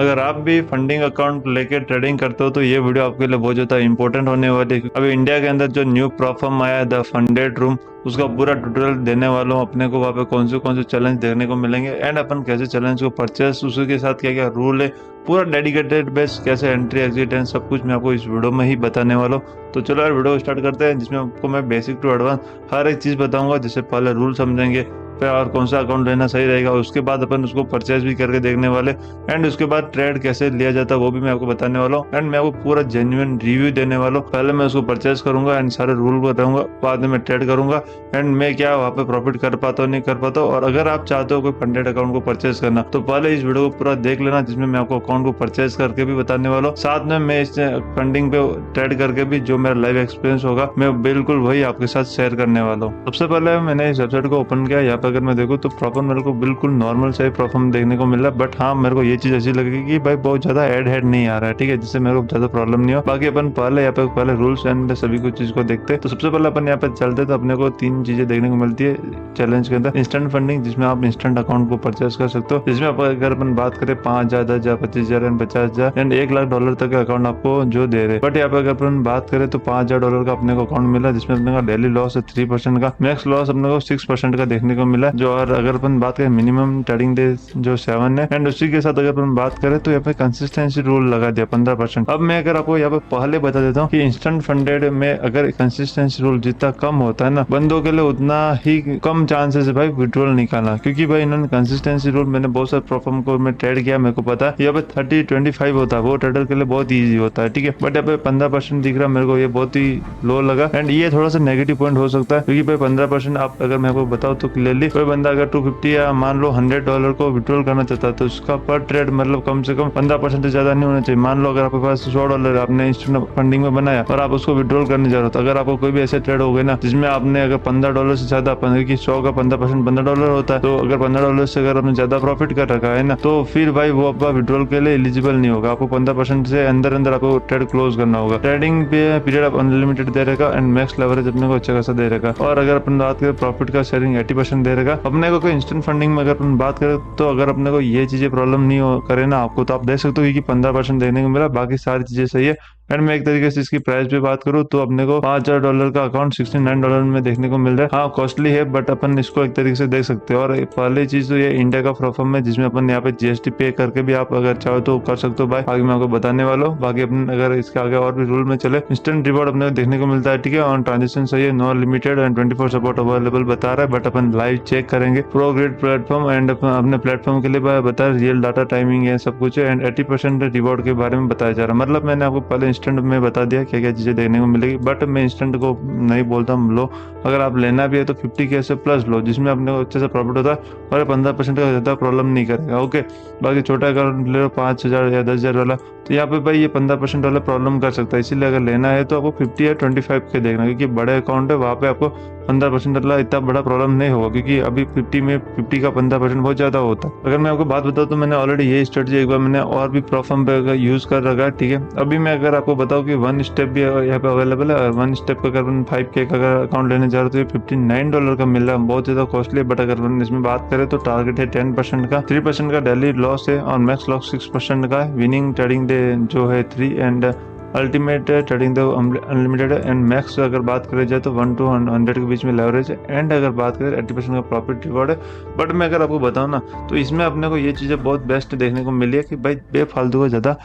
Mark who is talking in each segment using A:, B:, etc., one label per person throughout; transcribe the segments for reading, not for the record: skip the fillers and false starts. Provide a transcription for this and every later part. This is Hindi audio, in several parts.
A: अगर आप भी फंडिंग अकाउंट लेके ट्रेडिंग करते हो तो ये वीडियो आपके लिए बहुत ज़्यादा इंपॉर्टेंट होने वाली है। अभी इंडिया के अंदर जो न्यू प्लेटफॉर्म आया है द फंडेड रूम, उसका पूरा ट्यूटोरियल देने वाला हूँ। अपने को वहाँ पे कौन से चैलेंज देखने को मिलेंगे एंड अपन कैसे चैलेंज को परचेस, उसी के साथ क्या क्या रूल है, पूरा डेडिकेटेड बेस कैसे एंट्री एग्जिट एंड सब कुछ मैं आपको इस वीडियो में ही बताने वाला हूँ। तो चलो यार वीडियो स्टार्ट करते हैं, जिसमें आपको मैं बेसिक टू एडवांस हर एक चीज़ बताऊंगा। जैसे पहले रूल समझेंगे, फिर और कौन सा अकाउंट लेना सही रहेगा, उसके बाद अपन उसको परचेज भी करके देखने वाले, एंड उसके बाद ट्रेड कैसे लिया जाता है वो भी मैं आपको बताने वाला हूँ। एंड मैं आपको पूरा जेन्युइन रिव्यू देने वाला हूँ। पहले मैं उसको परचेज करूंगा एंड सारे रूल बताऊंगा, बाद में मैं ट्रेड करूंगा एंड मैं क्या वहाँ पे प्रॉफिट कर पाता हूँ नहीं कर पाता हूँ। और अगर आप चाहते हो कोई फंडेड अकाउंट को परचेज करना तो पहले इस वीडियो को पूरा देख लेना, जिसमें मैं आपको अकाउंट को परचेज करके भी बताने वाला हूँ। साथ में मैं इस फंडिंग पे ट्रेड करके भी जो मेरा लाइव एक्सपीरियंस होगा मैं बिल्कुल वही आपके साथ शेयर करने वाला हूँ। सबसे पहले मैंने इस वेबसाइट को ओपन किया। यहाँ पे अगर मैं देखूँ तो प्रॉपर मेरे को बिल्कुल नॉर्मल से प्रॉपर देखने को मिल रहा है, बट हाँ मेरे को ये चीज अच्छी लगेगी कि भाई बहुत ज्यादा एड हेड नहीं आ रहा है, ठीक है, जिससे मेरे को ज्यादा प्रॉब्लम नहीं हो। बाकी अपन पहले यहाँ पे पहले रूल्स एंड सभी कुछ चीज को देखते हैं। तो सबसे पहले अपन यहाँ पे चलते तो अपने को तीन चीजें देखने को मिलती है चैलेंज के अंदर। इंस्टेंट फंडिंग, जिसमें आप इंस्टेंट अकाउंट को परचेस कर सकते हो, जिसमें अगर अपन बात करें 5,000, 10,000, 25,000 एंड 50,000 एंड $1,00,000 तक का अकाउंट आपको जो दे रहे। बट यहाँ पे अगर अपन बात करें तो $5,000 का अपने को अकाउंट मिला, जिसमें अपने का डेली लॉस है 3% का, मैक्स लॉस अपने को 6% का देखने को मिला जो। और अगर अपन बात करें मिनिमम ट्रेडिंग डे जो 7 है, एंड उसी के साथ अगर अपन बात करें तो यहाँ पे कंसिस्टेंसी रूल लगा दिया 15%। अब मैं अगर आपको यहाँ पे पहले बता देता हूँ कि इंस्टेंट फंडेड में अगर कंसिस्टेंसी रूल जितना कम होता है ना, बंदों के लिए उतना ही कम चांसेस है भाई विड्रॉल निकालना, क्योंकि भाई इन्होंने कंसिस्टेंसी रूल, मैंने बहुत सारे प्लेटफॉर्म को मैं ट्रेड किया, मेरे को पता है यहाँ पे 30-25 होता है, वो ट्रेडर के लिए बहुत ईजी होता है, ठीक है। बट यहाँ पे 15% दिख रहा है मेरे को, ये बहुत ही लो लगा एंड ये थोड़ा सा नेगेटिव पॉइंट हो सकता है, क्योंकि भाई 15% आप अगर मैं आपको बताऊँ तो क्लियरली कोई बंदा अगर 250 या मान लो $100 को विड्रॉल करना चाहता है तो उसका पर ट्रेड मतलब कम से कम 15% से ज्यादा नहीं होना चाहिए। मान लो अगर आपके पास $100 आपने इंस्टेंट फंडिंग में बनाया और आप उसको विड्रॉल करने जा रहे हो, तो अगर आपको कोई भी ऐसे ट्रेड हो गए ना जिसमें आपने अगर $15 से ज्यादा, 100 का 15% $15 होता है, तो अगर $15 से अगर आपने ज्यादा प्रॉफिट कर रखा है ना, तो फिर भाई वो आपका विड्रॉल के लिए एलिजिबल नहीं होगा। आपको 15% से अंदर अंदर आपको ट्रेड क्लोज करना होगा। ट्रेडिंग पीरियड आप अनलिमिटेड दे रहेगा एंड मैक्स लेवरेज अपने को अच्छा खासा दे रहेगा। और अगर अपन बात करें प्रॉफिट का शेयरिंग 80% दे रहेगा अपने को। कोई इंस्टेंट फंडिंग में अगर अपन बात करें तो अगर अपने को ये चीजें प्रॉब्लम नहीं हो करे ना आपको, तो आप देख सकते हो कि 15% देने को मिला, बाकी सारी चीजें सही है। एंड मैं एक तरीके से इसकी प्राइस पे बात करूँ तो अपने को $5,000 का अकाउंट $69 में देखने को मिल रहा है। हाँ कॉस्टली है, बट अपन इसको एक तरीके से देख सकते हैं। और पहली चीज तो ये इंडिया का प्लेटफॉर्म है, जिसमें अपन यहाँ पे GST पे करके भी आप अगर चाहो तो कर सकते हो भाई, आगे मैं आपको बताने वाला हूँ। बाकी अपन अगर इसके आगे और भी रूल में चले, इंस्टेंट रिवॉर्ड अपने को देखने को मिलता है, ठीक है। ऑन ट्रांजेक्शन सही है, no limited and 24 support available बता रहा है, बट अपन लाइव चेक करेंगे। प्रो ग्रेड प्लेटफॉर्म एंड अपने प्लेटफॉर्म के लिए बता रियल डाटा टाइमिंग है सब कुछ है, एंड 80% रिवॉर्ड के बारे में बताया जा रहा है। मतलब मैंने आपको पहले इंस्टेंट में बता दिया क्या क्या चीजें देखने को मिलेगी, बट मैं इंस्टेंट को नहीं बोलता हूँ लो। अगर आप लेना भी है तो 50K से प्लस लो, जिसमें अपने को अच्छे से प्रॉफिट होता है और 15% का ज्यादा प्रॉब्लम नहीं करेगा, ओके। बाकी छोटा अकाउंट ले लो 5,000 या 10,000 वाला, तो यहाँ पे भाई ये 15% वाला प्रॉब्लम कर सकता है। इसीलिए अगर लेना है तो आपको 50 या 25K देखना, क्योंकि बड़े अकाउंट है वहाँ पे आपको 15% वाला इतना बड़ा प्रॉब्लम नहीं होगा, क्योंकि अभी 50 का 15% बहुत ज्यादा होता है। अगर मैं आपको बात बताऊँ तो मैंने ऑलरेडी ये स्ट्रेटजी एक बार मैंने और भी प्लेटफॉर्म पे यूज कर रखा है, ठीक है। अभी मैं अगर आपको बताऊँ कि 1 स्टेप भी यहाँ पे अवेलेबल है, और 1 स्टेप का अगर 5K का अगर अकाउंट लेने जा रहे हो तो ये $59 का मिल रहा है, बहुत ज्यादा कॉस्टली है। बट अगर इसमें बात करें तो टारगेट है 10% का, 3% का डेली लॉस है और मैक्स लॉस 6% का है। विनिंग ट्रेडिंग डे जो है 3 एंड अल्टीमेट ट्रेडिंग दो अनलिमिटेड एंड मैक्स अगर बात करें जाए तो 1 to 100 के बीच में लेवरेज है, एंड अगर बात करें 80% का प्रॉफिट रिवॉर्ड है। बट मैं अगर आपको बताऊं ना तो इसमें अपने को ये चीज़ें बहुत बेस्ट देखने को मिली है कि भाई बेफालतू का ज़्यादा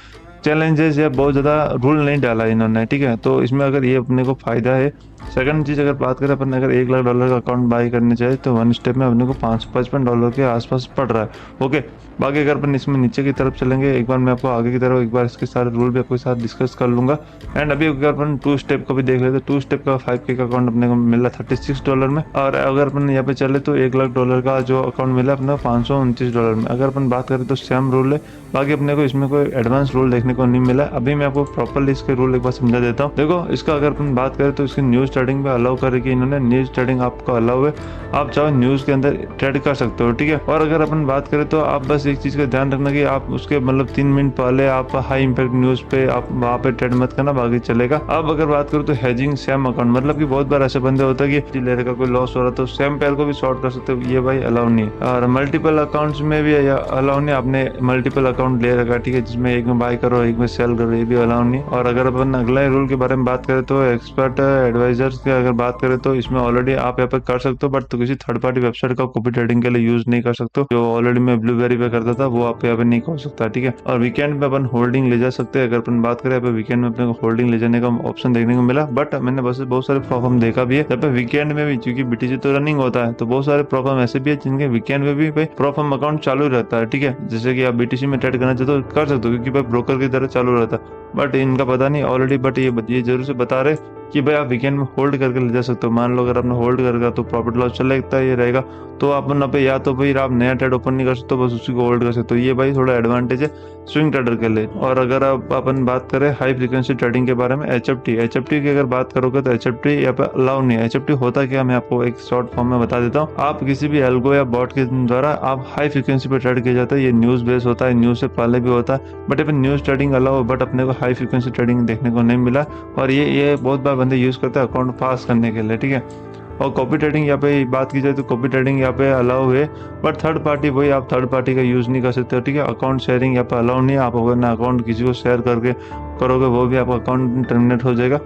A: चैलेंजेस या बहुत ज़्यादा रूल नहीं डाला इन्होंने, ठीक है। तो इसमें अगर ये अपने को फायदा है। सेकंड चीज़ अगर बात करें अपन अगर $1,00,000 का अकाउंट बाई करने चाहिए तो 1 स्टेप में अपने को $555 के आसपास पड़ रहा है, ओके। बाकी अगर अपन इसमें नीचे की तरफ चलेंगे, एक बार मैं आपको आगे की तरफ एक बार इसके सारे रूल भी आपके साथ डिस्कस कर लूंगा। एंड अभी अगर अपन 2 स्टेप का भी देख लेते, 2 स्टेप का 5K का अकाउंट अपने को मिला $36 में। और अगर अपन यहाँ पे चले तो $1,00,000 का जो अकाउंट मिला अपने $529 में। अगर अपन बात करें तो सेम रूल है, बाकी अपने को इसमें कोई एडवांस रूल देखने को नहीं मिला। अभी मैं आपको प्रॉपरली इसके रूल एक बार समझा देता हूँ। देखो इसका अगर अपन बात करें तो इसकी न्यूज ट्रेडिंग पे अलाउ करके इन्होंने न्यूज ट्रेडिंग आपको अलाउ है, आप चाहो न्यूज के अंदर ट्रेड कर सकते हो, ठीक है। और अगर अपन बात करें तो आप बस एक चीज का ध्यान रखना कि आप उसके मतलब 3 मिनट पहले आप हाई इंपैक्ट न्यूज पे आप वहाँ पे ट्रेड मत करना, बाकी चलेगा। अब अगर बात करूँ तो हेजिंग सेम अकाउंट, मतलब कि बहुत बार ऐसे बंदे होते हैं कि ले का कोई लॉस हो रहा तो सेम पेयर को भी शॉर्ट कर सकते हो, ये भाई अलाउ नहीं है। और मल्टीपल अकाउंट्स में भी अलाउ नहीं, आपने मल्टीपल अकाउंट ले रखा, ठीक है, जिसमें एक में बाय करो एक में सेल करो, ये भी अलाउ नहीं। और अगर अपन अगला रूल के बारे में बात करें तो एक्सपर्ट एडवाइजर्स की अगर बात करें तो इसमें ऑलरेडी आप यहाँ पे कर सकते हो, बट तो किसी थर्ड पार्टी वेबसाइट का कॉपी ट्रेडिंग के लिए यूज नहीं कर सकते हो। जो ऑलरेडी मैं ब्लूबेरी पे करता था वो आप यहाँ पे नहीं कर सकता, ठीक है। और वीकेंड पे अपन होल्डिंग ले जा सकते हैं। अगर अपन बात करें यहाँ पे वीकेंड में अपने को होल्डिंग ले जाने का ऑप्शन देखने को मिला, बट मैंने बस बहुत सारे प्रॉब्लम देखा भी है यहाँ पे वीकेंड में भी, क्योंकि बीटीसी तो रनिंग होता है तो बहुत सारे प्रॉब्लम ऐसे भी है जिनके वीकेंड में भी भाई प्रॉब्लम अकाउंट चालू रहता है, ठीक है। जैसे कि आप बीटीसी में ट्रेड करना चाहते हो कर सकते हो क्योंकि भाई ब्रोकर की तरह चालू रहता है, बट इनका पता नहीं ऑलरेडी, बट ये जरूर से बता रहे कि भाई आप वीकेंड में होल्ड करके ले जा सकते हो। मान लो अगर आपने होल्ड करेगा तो प्रॉफिट लॉस चलेगा ये रहेगा, तो आप पे या तो भाई आप नया ट्रेड ओपन नहीं कर सकते, बस उसी को होल्ड कर सकते हो। ये भाई थोड़ा एडवांटेज है स्विंग ट्रेडर के लिए। और अगर आप अपन बात करें हाई फ्रीक्वेंसी ट्रेडिंग के बारे में, एचएफटी की अगर बात करोगे तो एचएफटी यहाँ पे अलाउ नहीं है। एचएफटी होता क्या, मैं आपको एक शॉर्ट फॉर्म में बता देता हूँ। आप किसी भी एल्गो या बॉट के द्वारा आप हाई फ्रीक्वेंसी पे ट्रेड किया जाता है, ये न्यूज बेस होता है, न्यूज से पहले भी होता है, बट यहाँ पे न्यूज ट्रेडिंग अलाउ, बट अपने को हाई फ्रीक्वेंसी ट्रेडिंग देखने को नहीं मिला। और ये बहुत बार बंदे यूज करते हैं अकाउंट पास करने के लिए, ठीक है। और कॉपी ट्रेडिंग यहाँ पे बात की जाए तो कॉपी ट्रेडिंग यहाँ पे अलाउ है, बट थर्ड पार्टी वही आप थर्ड पार्टी का यूज नहीं कर सकते हो, ठीक है। अकाउंट शेयरिंग यहाँ पे अलाउ नहीं है, आप अगर ना अकाउंट किसी को शेयर करके करोगे वो भी आपका अकाउंट टर्मिनेट हो जाएगा।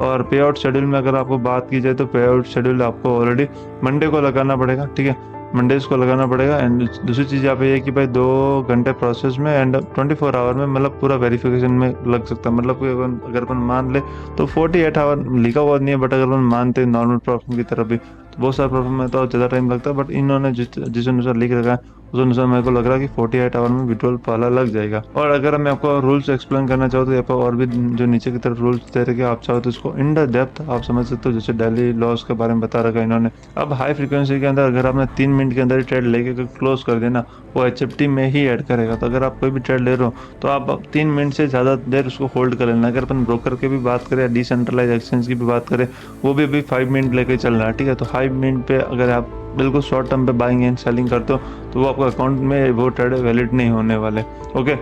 A: और पे आउट शेड्यूल में अगर आपको बात की जाए तो पे आउट शेड्यूल आपको ऑलरेडी मंडे को लगाना पड़ेगा, ठीक है, मंडेज को लगाना पड़ेगा। एंड दूसरी चीज़ यहाँ पे ये कि भाई 2 घंटे प्रोसेस में एंड 24 आवर में मतलब पूरा वेरिफिकेशन में लग सकता है। मतलब कि अगर अपन मान ले तो 48 आवर लिखा हुआ नहीं है, बट अगर अपन मानते नॉर्मल प्रॉब्लम की तरफ भी तो बहुत सारे प्रॉब्लम में तो ज़्यादा टाइम लगता है, बट इन्होंने जिस अनुसार लिख रखा है उस अनुसार मेरे को लग रहा है कि 48 आवर में विड्रॉल पहला लग जाएगा। और अगर मैं आपको रूल्स एक्सप्लेन करना चाहूँ तो यहाँ पर और भी जो नीचे की तरफ रूल्स दे रखे आप चाहो तो इसको इन डेप्थ आप समझ सकते हो, जैसे डेली लॉस के बारे में बता रखा है इन्होंने। अब हाई फ्रीक्वेंसी के अंदर अगर आपने 3 मिनट के अंदर ही ट्रेड लेके क्लोज कर देना, वो एचएफटी में ही ऐड करेगा। तो अगर आप कोई भी ट्रेड ले रहे हो तो आप 3 मिनट से ज़्यादा देर उसको होल्ड कर लेना। अगर अपन ब्रोकर की भी बात करें या डिसेंट्रलाइज एक्सचेंज की भी बात करें, वो भी अभी 5 मिनट लेके चल रहा है, ठीक है। तो 5 मिनट पे अगर आप बिल्कुल शॉर्ट टर्म पे बाइंग एंड सेलिंग करते हो तो वो आपको अकाउंट में वो ट्रेड वैलिड नहीं होने वाले, ओके।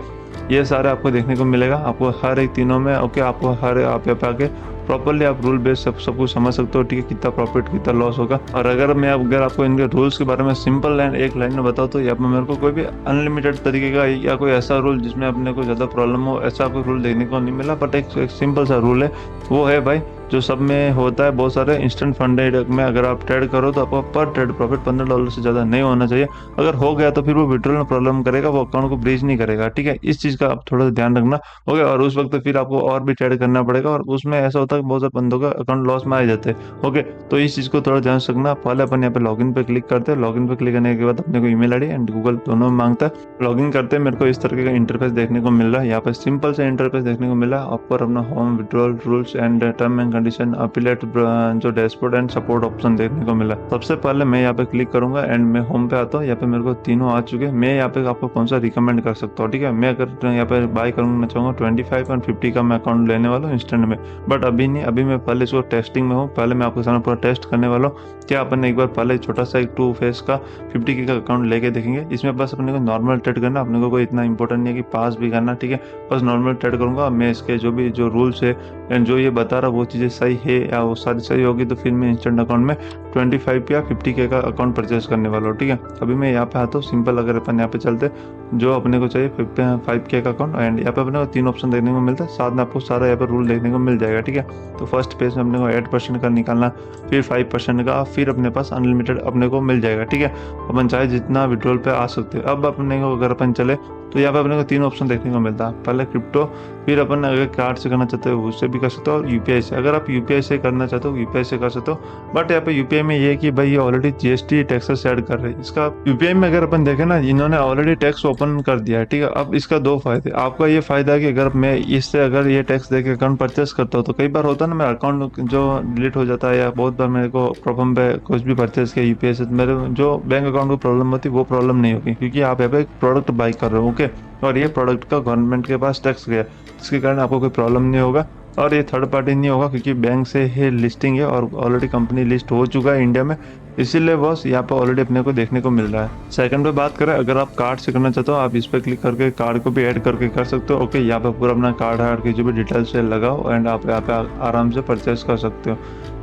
A: ये सारे आपको देखने को मिलेगा, आपको हर एक तीनों में, ओके। आपको हर आप यहाँ पे आके प्रॉपरली आप रूल बेस सब कुछ समझ सकते हो, ठीक है, कितना प्रॉफिट कितना लॉस होगा। और अगर आपको इनके रूल्स के बारे में सिंपल लाइन एक लाइन में बताओ तो यहाँ पे मेरे को कोई भी अनलिमिटेड तरीके का या कोई ऐसा रूल जिसमें अपने को ज़्यादा प्रॉब्लम हो ऐसा कोई रूल देखने को नहीं मिला, बट एक सिंपल सा रूल है, वो है भाई जो सब में होता है बहुत सारे इंस्टेंट फंडेड में अगर आप ट्रेड करो तो आपका पर ट्रेड प्रॉफिट $15 से ज़्यादा नहीं होना चाहिए। अगर हो गया तो फिर वो विड्रॉल में प्रॉब्लम करेगा, वो अकाउंट को ब्रीच नहीं करेगा, ठीक है। इस चीज़ का आप थोड़ा सा ध्यान रखना, ओके। और उस वक्त फिर आपको और भी ट्रेड करना पड़ेगा, और उसमें ऐसा होता है कि बहुत सारे बंदों का अकाउंट लॉस में आ जाते हैं, ओके। तो इस चीज़ को थोड़ा ध्यान रखना। पहले अपन यहाँ पे लॉगिन पे क्लिक करते हैं, लॉगिन पे क्लिक करने के बाद अपने को ईमेल आईडी एंड गूगल दोनों मांगता है। लॉगिन करते हैं, मेरे को इस तरीके का इंटरफेस देखने को मिल रहा है, यहाँ पे सिंपल से इंटरफेस देखने को मिला। ऊपर अपना home, withdrawal rules and term and condition, appellate जो डैशबोर्ड एंड सपोर्ट ऑप्शन देखने को मिला। सबसे पहले मैं यहाँ पे क्लिक करूंगा एंड मैं होम पे आता हूँ। यहाँ पे मेरे को तीनों आ चुके हैं। मैं यहाँ पे आपको कौन सा रिकमेंड कर सकता हूँ, ठीक है। मैं अगर यहाँ पे बाय करना चाहूँगा 25 और 50 का मैं अकाउंट लेने वाला हूँ इंस्टेंट में, बट अभी नहीं, अभी मैं पहले इसको टेस्टिंग में हूँ। पहले मैं आपके सामने पूरा टेस्ट करने वाला हूँ। क्या अपन एक बार पहले छोटा सा एक 2 फेस का 50 का अकाउंट लेके देखेंगे। इसमें बस अपने को नॉर्मल ट्रेड करना, अपने को कोई इतना इंपॉर्टेंट नहीं है कि पास भी करना, ठीक है। बस नॉर्मल ट्रेड करूंगा मैं। इसके जो रूल्स है एंड जो ये बता रहा वो चीज़ें सही है या वो सारी सही होगी तो फिर मैं इंस्टेंट अकाउंट में 25 या 50 का अकाउंट परचेज करने वाला हूँ, ठीक है। अभी मैं यहाँ पे आता हूँ सिंपल। अगर अपन यहाँ पे चलते जो अपने को चाहिए 5K का अकाउंट, एंड यहाँ पे अपने को 3 ऑप्शन देखने को मिलता है, साथ में आपको सारा यहाँ पे रूल देखने को मिल जाएगा, ठीक है। तो फर्स्ट पेज में अपने को 8% का निकालना, फिर 5% का, फिर अपने पास अनलिमिटेड अपने को मिल जाएगा, ठीक है। अपन चाहे जितना विड्रॉल पे आ सकते हैं। अब अपने को अगर अपन चले तो यहाँ पे अपने को 3 ऑप्शन देखने को मिलता है। पहले क्रिप्टो, फिर अपन अगर कार्ड से करना चाहते हो उससे भी कर सकते हो, और यूपीआई से। अगर आप यूपीआई से करना चाहते हो यूपीआई से कर सकते हो, बट यहाँ पे यूपीआई में ये है कि भाई ये ऑलरेडी जीएसटी टैक्सेस ऐड कर रहे हैं। इसका यूपीआई में अगर अपन देखें ना, इन्होंने ऑलरेडी टैक्स ओपन कर दिया है, ठीक है। अब इसका 2 फायदे। आपका ये फायदा है कि अगर मैं इससे अगर ये टैक्स देके अकाउंट परचेस करता हूँ तो कई बार होता है ना मेरा अकाउंट जो डिलीट हो जाता है, या बहुत बार मेरे को प्रॉब्लम पे कुछ भी परचेस किया यूपीआई से, मेरे जो बैंक अकाउंट को प्रॉब्लम होती है वो प्रॉब्लम नहीं होगी, क्योंकि आप यहाँ पे एक प्रोडक्ट बाई कर रहे हो, ओके। और ये प्रोडक्ट का गवर्नमेंट के पास टैक्स गया, जिसके कारण आपको कोई प्रॉब्लम नहीं होगा। और ये थर्ड पार्टी नहीं होगा क्योंकि बैंक से ही लिस्टिंग है और ऑलरेडी कंपनी लिस्ट हो चुका है इंडिया में, इसीलिए बॉस यहाँ पे ऑलरेडी अपने को देखने को मिल रहा है। सेकंड पे बात करें, अगर आप कार्ड से करना चाहते हो आप इस पर क्लिक करके कार्ड को भी ऐड करके कर सकते हो। ओके, यहाँ पे पूरा अपना कार्ड हार्ड की जो भी डिटेल्स है लगाओ एंड आप यहाँ पे आराम से परचेस कर सकते हो।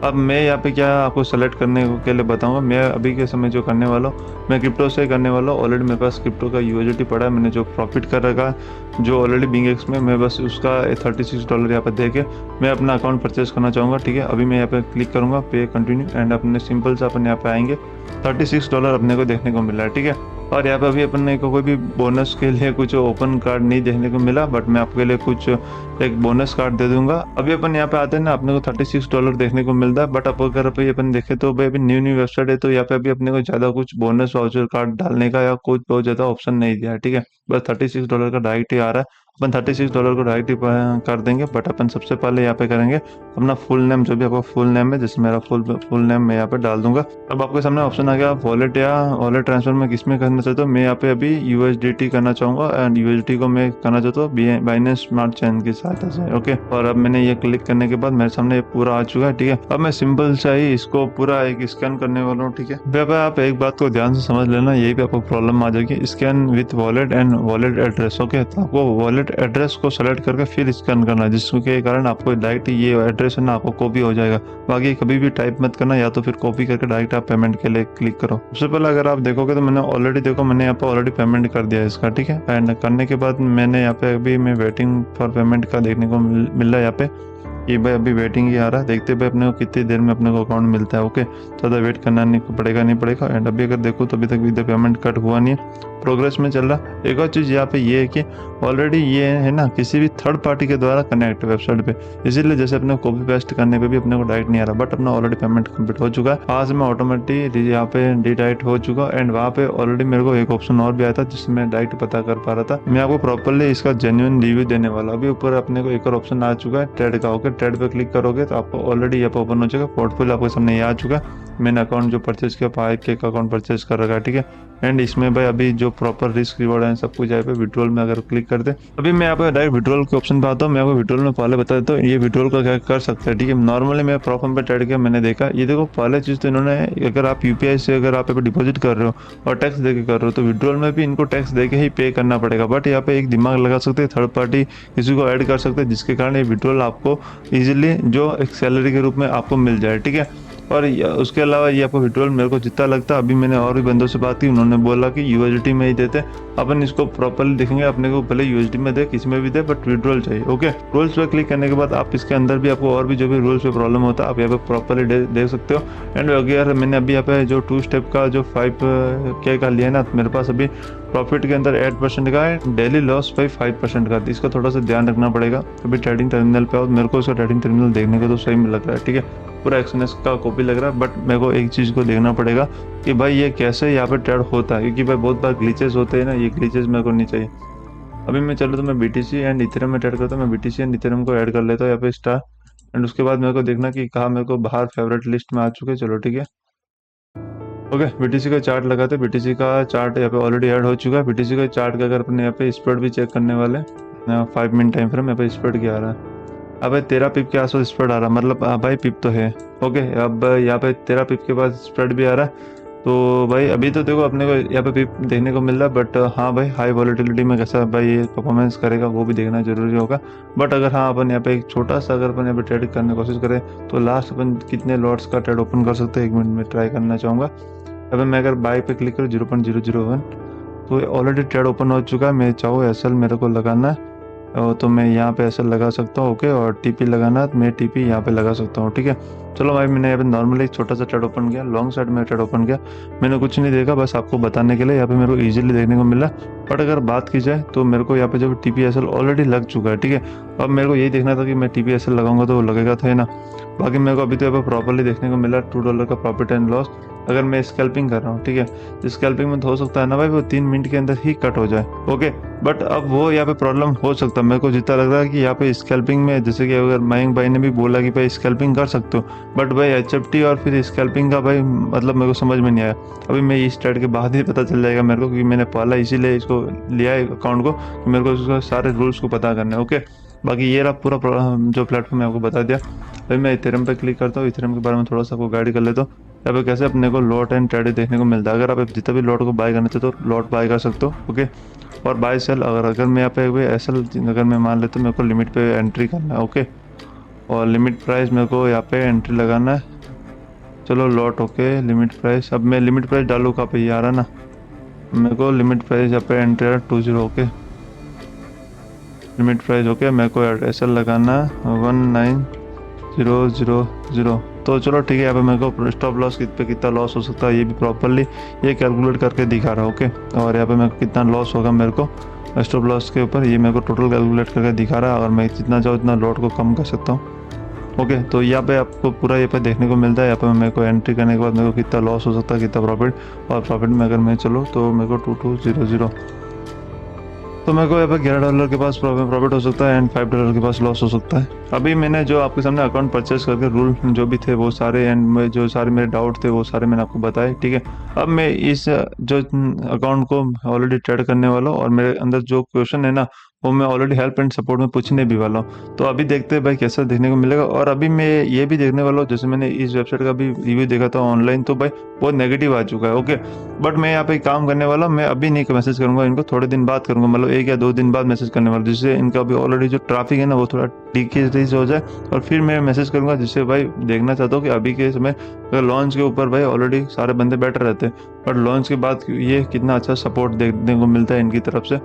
A: अब मैं यहाँ पे क्या आपको सेलेक्ट करने के लिए बताऊंगा। मैं अभी के समय जो करने वाला हूँ मैं क्रिप्टो से करने वाला हूँ। ऑलरेडी मेरे पास क्रिप्टो का यूएसडी पड़ा है, मैंने जो प्रॉफिट कर रखा है जो ऑलरेडी बिंगेक्स में, मैं बस उसका $36 यहाँ पे दे के मैं अपना अकाउंट परचेस करना चाहूँगा। ठीक है, अभी मैं यहाँ पे क्लिक करूँगा पे कंटिन्यू एंड अपने सिंपल से अपन यहाँ पे आएंगे। $36 अपने को देखने को मिला है। ठीक है, और यहाँ पे अभी अपने को कोई भी बोनस के लिए कुछ ओपन कार्ड नहीं देखने को मिला, बट मैं आपके लिए कुछ एक बोनस कार्ड दे दूंगा। अभी अपन यहाँ पे आते हैं ना, अपने को $36 देखने को मिलता है, बट अब अगर अभी अपन देखें तो भाई अभी न्यू वेबसाइट है तो यहाँ पे अभी अपने को ज्यादा कुछ बोनस वाउचर कार्ड डालने का या कुछ बहुत ज्यादा ऑप्शन नहीं दिया है। ठीक है, बस $36 का डायरेक्ट ही आ रहा है। अपन $36 को डायरेक्ट ही कर देंगे, बट अपन सबसे पहले यहाँ पे करेंगे अपना फुल नेम, जो भी आपका फुल नेम है, जैसे मेरा फुल नेम मैं यहाँ पे डाल दूंगा। अब आपके सामने ऑप्शन आ गया वॉलेट या वॉलेट ट्रांसफर में किस में करना चाहता हूँ। मैं यहाँ पे अभी USDT करना चाहूंगा एंड USDT को मैं करना चाहता हूँ बाइनेंस स्मार्ट चेन की सहायता से। ओके, और अब मैंने ये क्लिक करने के बाद मेरे सामने ये पूरा आ चुका है। ठीक है, अब मैं सिंपल से ही इसको पूरा एक स्कैन करने वाला हूँ। ठीक है, अब आप एक बात को ध्यान से समझ लेना, यही पे आपको प्रॉब्लम आ जाएगी, scan with wallet and wallet address. Okay, तो आपको वॉलेट एड्रेस को सेलेक्ट करके फिर स्कैन करना है, जिसके कारण आपको डायरेक्ट ये एड्रेस है ना आपको कॉपी हो जाएगा। बाकी कभी भी टाइप मत करना, या तो फिर कॉपी करके डायरेक्ट आप पेमेंट के लिए क्लिक करो। सबसे पहले अगर आप देखोगे तो मैंने ऑलरेडी मैंने यहाँ पे ऑलरेडी पेमेंट कर दिया है इसका। ठीक है, एंड करने के बाद मैंने यहाँ पे अभी मैं वेटिंग फॉर पेमेंट का देखने को मिल रहा है यहाँ पे कि भाई अभी वेटिंग ही आ रहा है। देखते भाई अपने को कितनी देर में अपने को अकाउंट मिलता है। ओके, ज़्यादा वेट करना नहीं पड़ेगा। एंड अभी अगर देखो तो अभी तक भी पेमेंट कट हुआ नहीं है, प्रोग्रेस में चल रहा है। एक और चीज़ यहाँ पे ये है कि ऑलरेडी ये है ना किसी भी थर्ड पार्टी के द्वारा कनेक्ट वेबसाइट पे, इसीलिए जैसे अपने कॉपी पेस्ट करने पे भी अपने को डायरेक्ट नहीं आ रहा, बट अपना ऑलरेडी पेमेंट कंप्लीट हो चुका है। वहाँ से मैं ऑटोमेटिक यहाँ पे डिडाइट हो चुका एंड वहाँ पे ऑलरेडी मेरे को एक ऑप्शन और भी आया था जिससे मैं डायरेक्ट पता कर पा रहा था। मैं आपको प्रॉपरली इसका जेन्युइन रिव्यू देने वाला। अभी ऊपर अपने को एक और ऑप्शन आ चुका है ट्रेड का। ओके, ट्रेड पे क्लिक करोगे तो आपको ऑलरेडी यहाँ पे ओपन हो जाएगा, पोर्टफोलियो आपके सामने ये आ चुका है। मैंने अकाउंट जो परचेज किया 5K का अकाउंट परचेज कर रखा है। ठीक है, एंड इसमें भाई अभी जो प्रॉपर रिस्क रिवॉर्ड है सब कुछ यहाँ पे विड्रॉल में अगर क्लिक करते अभी मैं यहाँ पे डायरेक्ट विड्रॉल के ऑप्शन पे आता हूँ। मैं आपको विड्रॉल में पहले बता देता हूँ ये विड्रॉल का क्या कर सकते हैं। ठीक है, नॉर्मली मैं प्रॉफर्म पे ट्रेड किया, मैंने देखा ये देखो पहले चीज़ तो इन्होंने, अगर आप UPI से अगर आप डिपॉजिट कर रहे हो और टैक्स दे के कर रहे हो तो विड्रॉल में भी इनको टैक्स दे के ही पे करना पड़ेगा। बट यहाँ पे एक दिमाग लगा सकते हैं, थर्ड पार्टी किसी को ऐड कर सकते हैं जिसके कारण ये विड्रॉल आपको ईजिली जो एक सैलरी के रूप में आपको मिल जाए। ठीक है, और उसके अलावा ये आपको विड्रॉल मेरे को जितना लगता है, अभी मैंने और भी बंदों से बात की, उन्होंने बोला कि USDT में ही देते। अपन इसको प्रॉपरली देखेंगे, अपने को भले USD में दे किसी में भी दे बट विड्रॉल चाहिए। ओके, रूल्स पे क्लिक करने के बाद आप इसके अंदर भी आपको और भी जो भी रूल्स पे प्रॉब्लम होता है आप यहाँ पे प्रॉपरली देख सकते हो। एंड अगर मैंने अभी यहाँ पे जो 2 स्टेप का जो 5K का लिया है ना, मेरे पास अभी प्रॉफिट के अंदर 8% का है, डेली लॉस भाई 5% का, इसका थोड़ा सा ध्यान रखना पड़ेगा। अभी ट्रेडिंग टर्मिनल पे आओ, मेरे को इसका ट्रेडिंग टर्मिनल देखने को तो सही में लग रहा है। ठीक है, पूरा एक्सएनएस का कॉपी लग रहा है, बट मेरे को एक चीज़ को देखना पड़ेगा कि भाई ये कैसे यहाँ पे ट्रेड होता है, क्योंकि भाई बहुत बार ग्लिचेस होते हैं ना, ये ग्लिचेस मेरे को नहीं चाहिए। अभी मैं चलो तो मैं BTC एंड इथेरियम में ट्रेड करता हूँ, मैं BTC एंड इथेरियम को ऐड कर लेता हूँ यहाँ पे स्टार। एंड उसके बाद मेरे को देखना कि कहाँ मेरे को बाहर फेवरेट लिस्ट में आ चुके। चलो ठीक है, ओके, BTC का चार्ट लगाते हैं। BTC का चार्ट यहाँ पे ऑलरेडी ऐड हो चुका है। BTC का चार्ट का अगर अपने यहाँ पे स्प्रेड भी चेक करने वाले 5 मिनट टाइम फ्रेम, यहाँ पे स्प्रेड क्या आ रहा है, अब भाई 13 पिप के आसपास स्प्रेड आ रहा है, मतलब भाई पिप तो है। ओके, अब यहाँ पे 13 पिप के बाद स्प्रेड भी आ रहा है। तो भाई अभी तो देखो अपने को यहाँ पे पिप देखने को मिल रहा है, बट हाँ भाई हाई वॉलेटिलिटी में कैसा भाई ये परफॉर्मेंस करेगा वो भी देखना जरूरी होगा। बट अगर हाँ अपन यहाँ पे एक छोटा सा अगर अपन यहाँ पे ट्रेड करने की कोशिश करें तो लास्ट अपन कितने लॉट्स का ट्रेड ओपन कर सकते हैं, 1 मिनट में ट्राई करना चाहूँगा। अभी मैं अगर बाई पे क्लिक करूँ 0.001 तो ऑलरेडी ट्रेड ओपन हो चुका है। मैं चाहूँ SL मेरे को लगाना है तो मैं यहाँ पे SL लगा सकता हूँ। ओके, और TP लगाना है तो मैं TP यहाँ पे लगा सकता हूँ। ठीक है, चलो भाई मैंने यहाँ पे नॉर्मली एक छोटा सा ट्रेड ओपन किया, लॉन्ग साइड में ट्रेड ओपन किया, मैंने कुछ नहीं देखा, बस आपको बताने के लिए यहाँ पे मेरे को इजीली देखने को मिला। बट अगर बात की जाए तो मेरे को यहाँ पे जब TP SL ऑलरेडी लग चुका है। ठीक है, अब मेरे को यही देखना था कि मैं TP SL लगाऊंगा तो वो लगेगा था ना। बाकी मेरे को अभी तो यहाँ पे प्रॉपरली देखने को मिला $2 का प्रॉफिट एंड लॉस। अगर मैं स्कैल्पिंग कर रहा हूँ, ठीक है, स्कैल्पिंग में तो हो सकता है ना भाई वो 3 मिनट के अंदर ही कट हो जाए। ओके, बट अब वो यहाँ पे प्रॉब्लम हो सकता है, मेरे को जितना लग रहा है कि यहाँ पे स्कैल्पिंग में, जैसे कि अगर मयंक भाई ने भी बोला कि भाई स्कैल्पिंग कर सकते हो, बट भाई HFT और फिर स्कैल्पिंग का भाई मतलब मेरे को समझ में नहीं आया। अभी मैं इस ट्रेड के बाद ही पता चल जाएगा मेरे को, क्योंकि मैंने पहला इसीलिए इसको लिया है अकाउंट को कि मेरे को उसका सारे रूल्स को पता करना है। ओके, बाकी ये रहा पूरा जो प्लेटफॉर्म मैं आपको बता दिया। अभी मैं इथेरियम पे क्लिक करता हूँ, इथेरियम के बारे में थोड़ा सा आपको गाइड कर लेता हूँ। यहाँ पे कैसे अपने को लॉट एंड ट्रेड देखने को मिलता है। अगर आप जितना भी लॉट को बाय करना चाहते हो लॉट बाय कर सकते हो, ओके। और बाय सेल अगर मैं यहाँ पे एस एल अगर मैं मान लेता हूँ, मेरे को लिमिट पे एंट्री करना है, ओके। और लिमिट प्राइस मेरे को यहाँ पे एंट्री लगाना है। चलो लॉट ओके, लिमिट प्राइस, अब मैं लिमिट प्राइस डालूँ कहाँ पे, ये आ रहा ना, मेरे को लिमिट प्राइस यहाँ पे entry 20, okay. Limit price okay, मेरे को एस एल लगाना है 19000। तो चलो ठीक है, यहाँ पे मेरे को स्टॉप लॉस पे कितना लॉस हो सकता है ये भी प्रॉपरली ये कैलकुलेट करके दिखा रहा है, ओके। और यहाँ पे मेरे को कितना लॉस होगा मेरे को स्टॉप लॉस के ऊपर ये मेरे को टोटल कैलकुलेट करके दिखा रहा है। और मैं जितना चाहूँ उतना लॉट को कम कर सकता हूँ, ओके। तो यहाँ पे आपको पूरा ये पे देखने को मिलता है। यहाँ पे मेरे को एंट्री करने के बाद मेरे को कितना लॉस हो सकता है, कितना प्रॉफिट। और प्रॉफिट में अगर मैं चलूँ तो मेरे को 2200, तो मेरे को यहाँ पे $11 के पास प्रॉफिट हो सकता है एंड $5 के पास लॉस हो सकता है। अभी मैंने जो आपके सामने अकाउंट परचेस करके रूल जो भी थे वो सारे एंड जो सारे मेरे डाउट थे वो सारे मैंने आपको बताए, ठीक है। अब मैं इस जो अकाउंट को ऑलरेडी ट्रेड करने वाला हूँ और मेरे अंदर जो क्वेश्चन है ना वो मैं ऑलरेडी हेल्प एंड सपोर्ट में पूछने भी वाला हूँ। तो अभी देखते हैं भाई कैसा देखने को मिलेगा। और अभी मैं ये भी देखने वाला हूँ, जैसे मैंने इस वेबसाइट का भी रिव्यू देखा था ऑनलाइन, तो भाई बहुत नेगेटिव आ चुका है, ओके। बट मैं यहाँ पे काम करने वाला हूँ, मैं अभी नहीं मैसेज करूंगा इनको, थोड़े दिन बाद करूंगा, मतलब 1 या 2 दिन बाद मैसेज करने वाला, जिससे इनका भी ऑलरेडी जो ट्रैफिक है ना वो थोड़ा डिक्रीज हो जाए। और फिर मैं मैसेज करूंगा, जिससे भाई देखना चाहता हूँ कि अभी के समय अगर लॉन्च के ऊपर भाई ऑलरेडी सारे बंदे बैठे रहते हैं, बट लॉन्च के बाद ये कितना अच्छा सपोर्ट देखने को मिलता है इनकी तरफ से।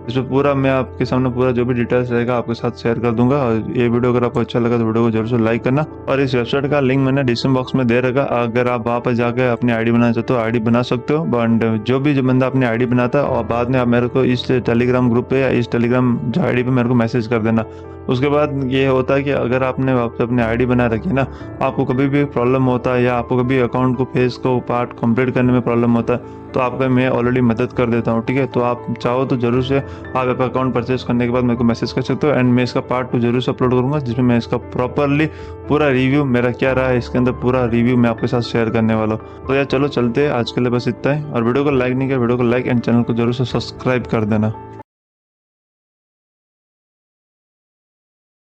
A: इसमें पूरा मैं आपके सामने पूरा जो भी डिटेल्स रहेगा आपके साथ शेयर कर दूंगा। और ये वीडियो अगर आपको अच्छा लगा तो वीडियो को जरूर से लाइक करना। और इस वेबसाइट का लिंक मैंने डिस्क्रिप्शन बॉक्स में दे रखा, अगर आप वहाँ पर जाकर अपनी आईडी बनाना चाहते हो आईडी बना सकते हो। बट जो बंदा अपनी आईडी बनाता है और बाद में आप मेरे को इस टेलीग्राम ग्रुप पे या इस टेलीग्राम जो आईडी पे मेरे को मैसेज कर देना। उसके बाद ये होता है कि अगर आपने अपनी आईडी बना रखी है ना, आपको कभी भी प्रॉब्लम होता है या आपको कभी अकाउंट को फेस को पार्ट कंप्लीट करने में प्रॉब्लम होता है तो आपका मैं ऑलरेडी मदद कर देता हूँ, ठीक है। तो आप चाहो तो जरूर से आप अकाउंट परचेस करने के बाद मेरे को मैसेज कर सकते हो एंड मैं इसका पार्ट 2 जरूर से अपलोड करूंगा, जिसमें मैं इसका प्रॉपरली पूरा रिव्यू मेरा क्या रहा है इसके अंदर पूरा रिव्यू मैं आपके साथ शेयर करने वाला हूँ। तो यार चलो चलते हैं, आज के लिए बस इतना ही। और वीडियो को लाइक नहीं किया वीडियो को लाइक एंड चैनल को जरूर से सब्सक्राइब कर देना।